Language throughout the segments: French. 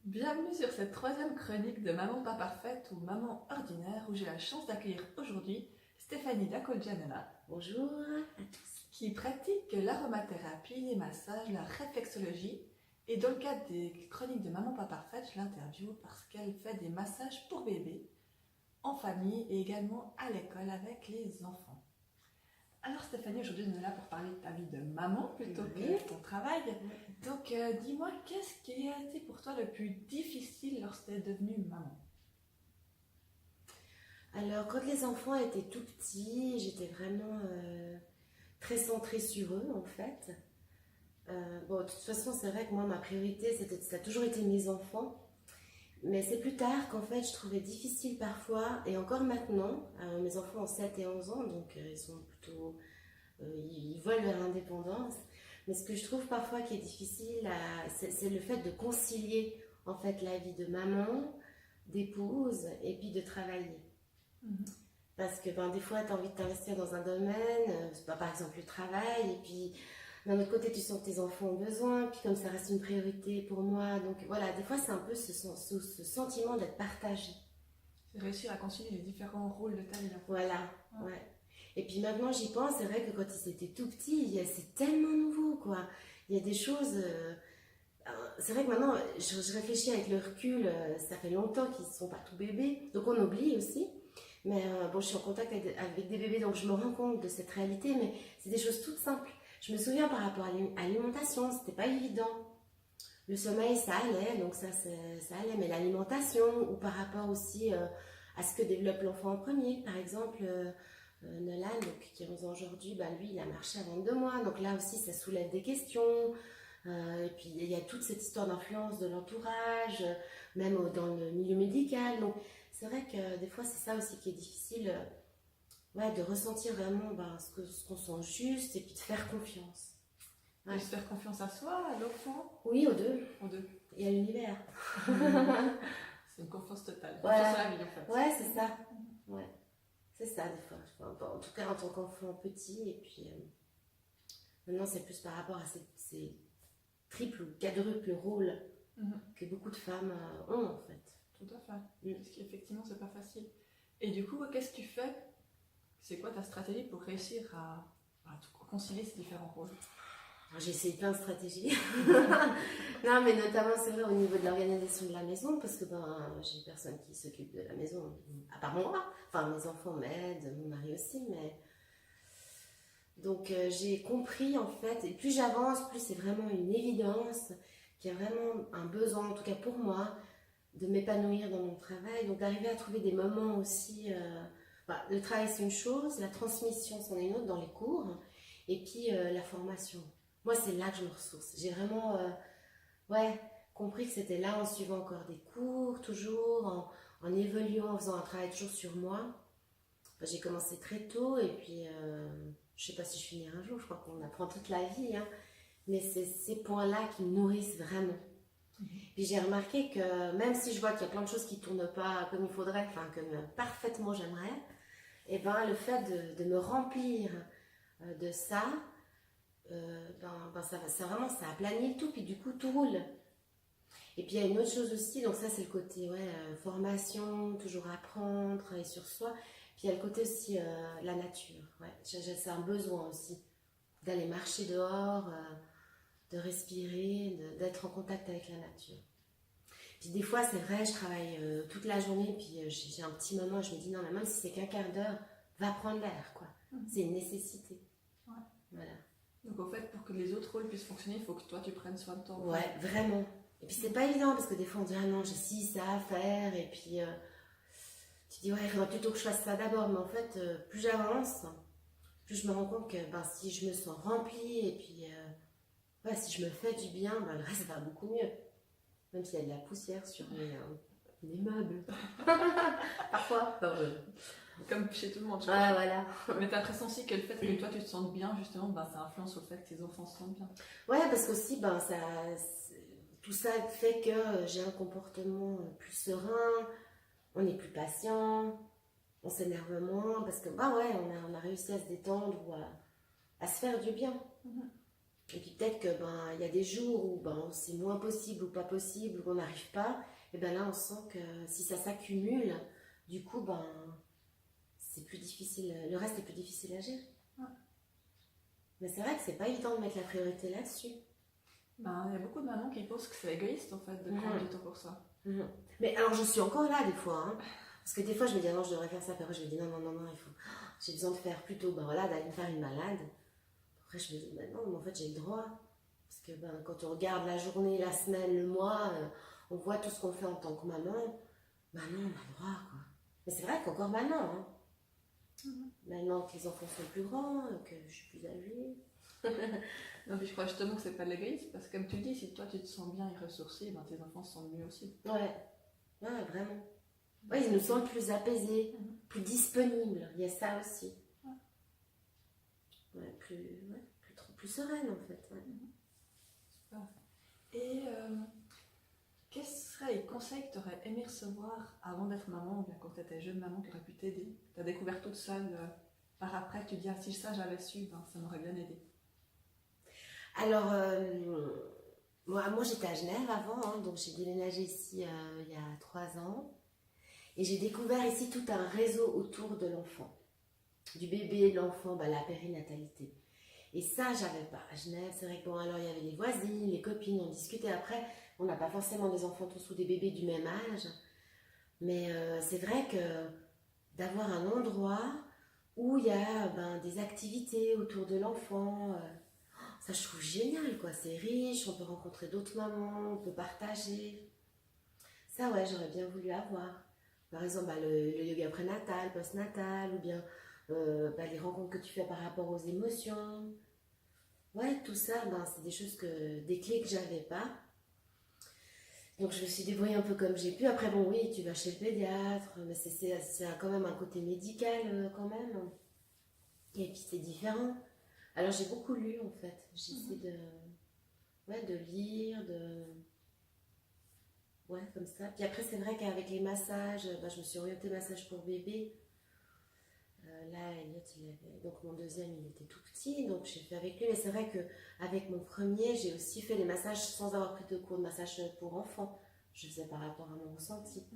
Bienvenue sur cette troisième chronique de Maman pas parfaite ou Maman ordinaire où j'ai la chance d'accueillir aujourd'hui Stéphanie Dacolgianella Bonjour à tous. qui pratique l'aromathérapie, les massages, la réflexologie et dans le cadre des chroniques de Maman pas parfaite, je l'interviewe parce qu'elle fait des massages pour bébés, en famille et également à l'école avec les enfants. Alors Stéphanie, aujourd'hui on est là pour parler de ta vie de maman plutôt que de ton travail. Donc dis-moi, qu'est-ce qui a été pour toi le plus difficile lorsque tu es devenue maman? Alors, quand les enfants étaient tout petits, j'étais vraiment très centrée sur eux, en fait. Bon, de toute façon, c'est vrai que moi, ma priorité, ça a toujours été mes enfants. Mais c'est plus tard qu'en fait, je trouvais difficile parfois, et encore maintenant, mes enfants ont 7 et 11 ans, donc ils sont plutôt... ils volent vers l'indépendance. Mais ce que je trouve parfois qui est difficile, c'est le fait de concilier, en fait, la vie de maman, d'épouse, et puis de travailler. Parce que des fois, tu as envie de t'investir dans un domaine, par exemple le travail, et puis d'un autre côté, tu sens que tes enfants ont besoin, puis comme ça reste une priorité pour moi. Donc voilà, des fois, c'est un peu ce sentiment d'être partagé. C'est réussir à concilier les différents rôles de ta vie. Voilà, ouais. Et puis maintenant, j'y pense, c'est vrai que quand ils étaient tout petits, c'est tellement nouveau, quoi. Il y a des choses... c'est vrai que maintenant, je réfléchis avec le recul, ça fait longtemps qu'ils ne sont pas tout bébés, donc on oublie aussi. Mais bon, je suis en contact avec des bébés, donc je me rends compte de cette réalité, mais c'est des choses toutes simples. Je me souviens par rapport à l'alimentation, c'était pas évident. Le sommeil, ça allait, donc ça allait, mais l'alimentation, ou par rapport aussi à ce que développe l'enfant en premier. Par exemple, Nolan, donc, qui a 11 ans aujourd'hui, lui, il a marché à 22 mois, donc là aussi, ça soulève des questions. Et puis, il y a toute cette histoire d'influence de l'entourage, même dans le milieu médical. Donc, c'est vrai que des fois, c'est ça aussi qui est difficile, de ressentir vraiment ce qu'on sent juste et puis de faire confiance. Ouais. De se faire confiance à soi, à l'enfant? Oui, aux deux. Aux deux. Et à l'univers. C'est une confiance totale. Voilà. Confiance à la vie, en fait. Ouais, c'est ça. Ouais. C'est ça, des fois. En tout cas, en tant qu'enfant petit. Et puis, maintenant, c'est plus par rapport à ces triple ou quadruple rôle que beaucoup de femmes ont, en fait. Tout à fait. Parce qu'effectivement, c'est pas facile. Et du coup, qu'est-ce que tu fais? C'est quoi ta stratégie pour réussir à concilier ces différents rôles? J'ai essayé plein de stratégies. Non, mais notamment, c'est vrai, au niveau de l'organisation de la maison, parce que j'ai personne qui s'occupe de la maison, à part moi. Enfin, mes enfants m'aident, mon mari aussi, mais... Donc, j'ai compris, en fait, et plus j'avance, plus c'est vraiment une évidence qu'il y a vraiment un besoin, en tout cas pour moi, de m'épanouir dans mon travail. Donc, d'arriver à trouver des moments aussi... le travail, c'est une chose, la transmission, c'en est une autre dans les cours, et puis la formation. Moi, c'est là que je me ressource. J'ai vraiment compris que c'était là en suivant encore des cours, toujours, en évoluant, en faisant un travail toujours sur moi. J'ai commencé très tôt et puis je sais pas si je finirai un jour, je crois qu'on apprend toute la vie, mais c'est ces points-là qui me nourrissent vraiment. Puis j'ai remarqué que même si je vois qu'il y a plein de choses qui ne tournent pas comme il faudrait, comme parfaitement j'aimerais, et le fait de me remplir de ça, ça aplanit le tout, puis du coup tout roule. Et puis il y a une autre chose aussi, donc ça c'est le côté formation, toujours apprendre, travailler sur soi. Puis il y a le côté aussi la nature. C'est un besoin aussi d'aller marcher dehors, de respirer, d'être en contact avec la nature. Puis des fois c'est vrai, je travaille toute la journée, puis j'ai un petit moment, je me dis non, mais même si c'est qu'un quart d'heure, va prendre l'air, quoi. C'est une nécessité. Ouais. Voilà. Donc en fait, pour que les autres rôles puissent fonctionner, il faut que toi tu prennes soin de toi. Ouais, vraiment. Et puis c'est pas évident parce que des fois on dit ah non, j'ai ci, ça à faire, et puis tu dis ouais, il faudrait plutôt que je fasse ça d'abord. Mais en fait, plus j'avance, plus je me rends compte que si je me sens remplie et puis si je me fais du bien, le reste va beaucoup mieux. Même s'il y a de la poussière sur mes meubles. Parfois. Comme chez tout le monde. Ouais, voilà. Mais t'as l'impression aussi que le fait que toi tu te sentes bien, justement, ça influence sur le fait que tes enfants se sentent bien. Ouais, parce qu'aussi, tout ça fait que j'ai un comportement plus serein, on est plus patient, on s'énerve moins, parce que on a réussi à se détendre ou à se faire du bien. Et puis peut-être que ben il y a des jours où ben c'est moins possible ou pas possible, ou on n'arrive pas, et ben là on sent que si ça s'accumule, du coup ben c'est plus difficile, le reste est plus difficile à gérer. Ouais. Mais c'est vrai que c'est pas évident de mettre la priorité là-dessus. Ben, il y a beaucoup de mamans qui pensent que c'est égoïste en fait de prendre du temps pour ça. Mais alors je suis encore là des fois, hein, parce que des fois je me dis ah non je devrais faire ça, puis après je me dis non non non non il faut, j'ai besoin de faire plutôt ben voilà d'aller me faire une balade. Après je me dis ben non mais en fait j'ai le droit, parce que ben quand on regarde la journée, la semaine, le mois, on voit tout ce qu'on fait en tant que maman, ben non on a le droit quoi. Mais c'est vrai qu'encore maintenant, hein. Maintenant que les enfants sont plus grands, que je suis plus âgée. Non, puis je crois justement que c'est pas de l'égoïsme, parce que comme tu dis, si toi tu te sens bien et ressourcée, ben tes enfants se sentent mieux aussi. Ouais, ouais vraiment. Ouais, ils nous sentent plus apaisés, plus disponibles. Il y a ça aussi. Ouais, plus sereine en fait. Ouais. Super. Et quels seraient les conseils que tu aurais aimé recevoir avant d'être maman, ou bien quand tu étais jeune maman qui aurait pu t'aider? Tu as découvert toute seule, par après tu te dis ah si ça j'avais su, ben, ça m'aurait bien aidé. Alors, moi j'étais à Genève avant, hein, donc j'ai déménagé ici il y a 3 ans. Et j'ai découvert ici tout un réseau autour de l'enfant. Du bébé, de l'enfant, bah, la périnatalité. Et ça, j'avais pas. À Genève, c'est vrai que bon, alors il y avait les voisines, les copines, on discutait. Après, on n'a pas forcément des enfants tous ou des bébés du même âge. Mais c'est vrai que d'avoir un endroit où il y a ben, des activités autour de l'enfant, ça je trouve génial, quoi. C'est riche, on peut rencontrer d'autres mamans, on peut partager. Ça, ouais, j'aurais bien voulu avoir. Par exemple, bah, le yoga prénatal, postnatal, ou bien bah, les rencontres que tu fais par rapport aux émotions. Ouais, tout ça, ben, c'est des choses des clés que j'avais pas. Donc je me suis débrouillée un peu comme j'ai pu. Après, bon, oui, tu vas chez le pédiatre, mais c'est quand même un côté médical quand même. Et puis c'est différent. Alors j'ai beaucoup lu en fait. J'essaie de lire, ouais, comme ça. Puis après, c'est vrai qu'avec les massages, bah, je me suis orientée massage pour bébé. Là, Elliot, donc mon deuxième, il était tout petit, donc j'ai fait avec lui. Mais c'est vrai qu'avec mon premier, j'ai aussi fait les massages sans avoir pris de cours de massage pour enfants. Je faisais par rapport à mon ressenti.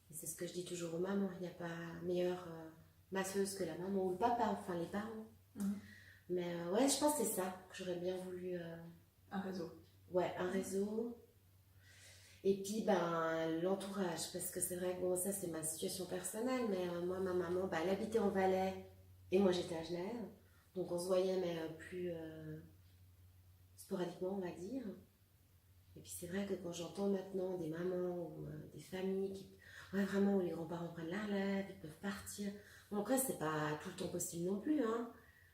Et c'est ce que je dis toujours aux mamans, il n'y a pas meilleure masseuse que la maman ou le papa, enfin les parents. Mais ouais, je pense que c'est ça que j'aurais bien voulu. Un réseau. Ouais, un réseau. Et puis, ben, l'entourage, parce que c'est vrai que bon, ça c'est ma situation personnelle, mais moi, ma maman, ben, elle habitait en Valais et moi j'étais à Genève. Donc on se voyait, mais plus sporadiquement, on va dire. Et puis c'est vrai que quand j'entends maintenant des mamans ou des familles qui, ouais, vraiment, où les grands-parents prennent la relève, ils peuvent partir. Bon, après, c'est pas tout le temps possible non plus, hein.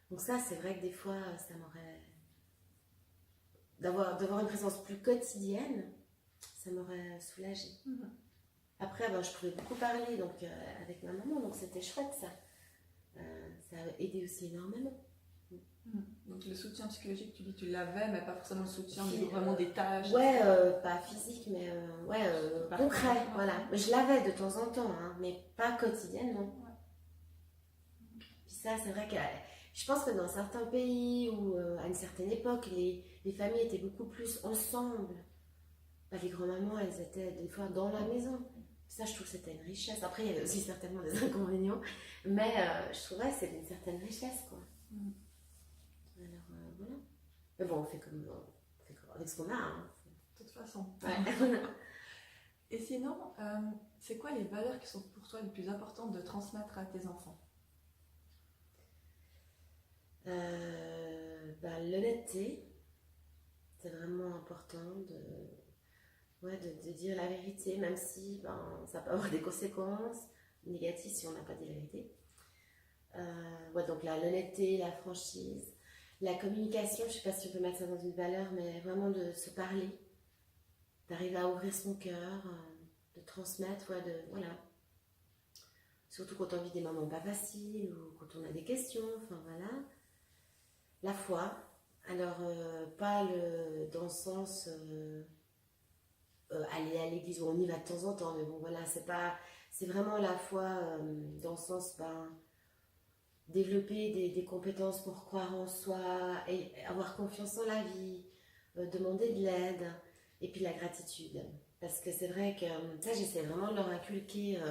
Donc ça, c'est vrai que des fois, ça m'aurait... D'avoir une présence plus quotidienne, ça m'aurait soulagée. Après, ben, je pouvais beaucoup parler donc, avec ma maman, donc c'était chouette ça. Ça a aidé aussi énormément. Donc le soutien psychologique, tu dis tu l'avais, mais pas forcément le soutien vraiment des tâches. Ouais, pas physique, mais ouais, concret, voilà. Mais je l'avais de temps en temps, hein, mais pas quotidiennement. Ouais. Puis ça, c'est vrai que je pense que dans certains pays ou à une certaine époque, les familles étaient beaucoup plus ensemble. Bah, les grands-mamans, elles étaient des fois dans la maison. Ça, je trouve que c'était une richesse. Après, il y avait aussi certainement des inconvénients, mais je trouvais que c'était une certaine richesse, quoi. Alors, voilà. Mais bon, on fait comme avec ce qu'on a. Hein. De toute façon. Ouais. Et sinon, c'est quoi les valeurs qui sont pour toi les plus importantes de transmettre à tes enfants? Bah, l'honnêteté, c'est vraiment important de dire la vérité, même si ben, ça peut avoir des conséquences négatives si on n'a pas dit la vérité. Ouais, donc l'honnêteté, la franchise, la communication, je ne sais pas si on peut mettre ça dans une valeur, mais vraiment de se parler, d'arriver à ouvrir son cœur, de transmettre, voilà. Surtout quand on vit des moments pas faciles ou quand on a des questions, enfin voilà. La foi, alors pas dans le sens aller à l'église où on y va de temps en temps, mais bon voilà, c'est vraiment la foi dans le sens, ben développer des compétences pour croire en soi, et avoir confiance en la vie, demander de l'aide, et puis la gratitude. Parce que c'est vrai que ça, j'essaie vraiment de leur inculquer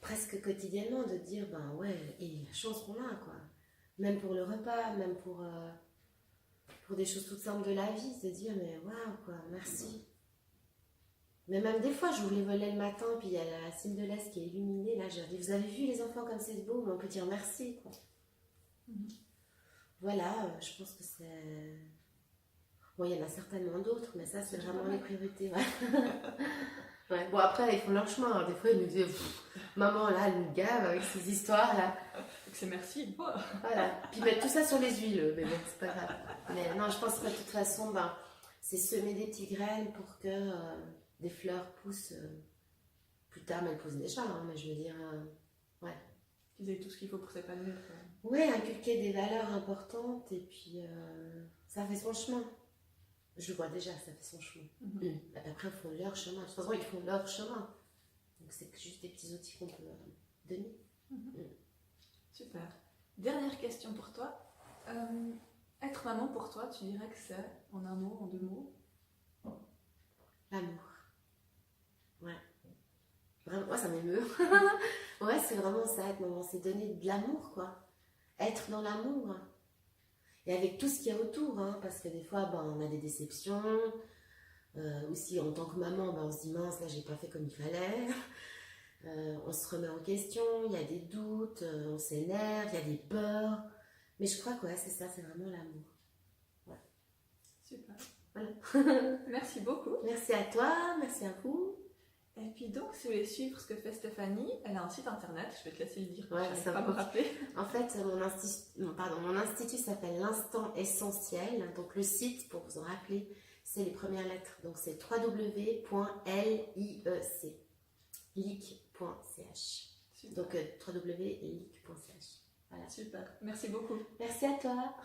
presque quotidiennement, de dire, ben ouais, et la chance qu'on a, quoi. Même pour le repas, même pour des choses toutes simples de la vie, se dire, mais waouh, quoi, merci. Mais même des fois, j'ouvre les volets le matin, puis il y a la cime de l'Est qui est illuminée, là, je leur dis, vous avez vu les enfants comme c'est beau, mais on peut dire merci, quoi. Voilà, je pense que c'est... Bon, il y en a certainement d'autres, mais ça, c'est vraiment les priorités, ouais. Ouais. Bon, après, ils font leur chemin, hein. Des fois, ils nous disent, maman, là, elle nous gave avec ces histoires, là. C'est merci. Oh. Voilà, puis mettre tout ça sur les huiles, mais bon, c'est pas grave. Mais non, je pense que de toute façon, ben, c'est semer des petites graines pour que des fleurs poussent plus tard, mais elles poussent déjà, hein, mais je veux dire, ouais. Qu'ils aient tout ce qu'il faut pour s'épanouir. Ouais, inculquer des valeurs importantes et puis ça fait son chemin. Je le vois déjà, ça fait son chemin. Et après, ils font leur chemin. De toute façon, ils font leur chemin. Donc, c'est juste des petits outils qu'on peut donner. Super. Dernière question pour toi. Être maman pour toi, tu dirais que c'est en un mot, en deux mots? L'amour. Ouais. Vraiment, moi, ça m'émeut. Ouais, c'est vraiment ça, être maman. C'est donner de l'amour, quoi. Être dans l'amour. Et avec tout ce qu'il y a autour, hein, parce que des fois, ben, on a des déceptions. Aussi, en tant que maman, ben, on se dit, mince, là, j'ai pas fait comme il fallait. On se remet en question, il y a des doutes, on s'énerve, il y a des peurs. Mais je crois que ouais, c'est ça, c'est vraiment l'amour. Ouais. Super. Voilà. Merci beaucoup. Merci à toi, merci à vous. Et puis donc, si vous voulez suivre ce que fait Stéphanie, elle a un site internet, je vais te laisser le dire, Ouais, je ne pas me rappeler. En fait, mon institut s'appelle l'Instant Essentiel. Donc le site, pour vous en rappeler, c'est les premières lettres. Donc c'est www.lic.ch. Donc www.lic.ch. Voilà. Super, merci beaucoup. Merci à toi.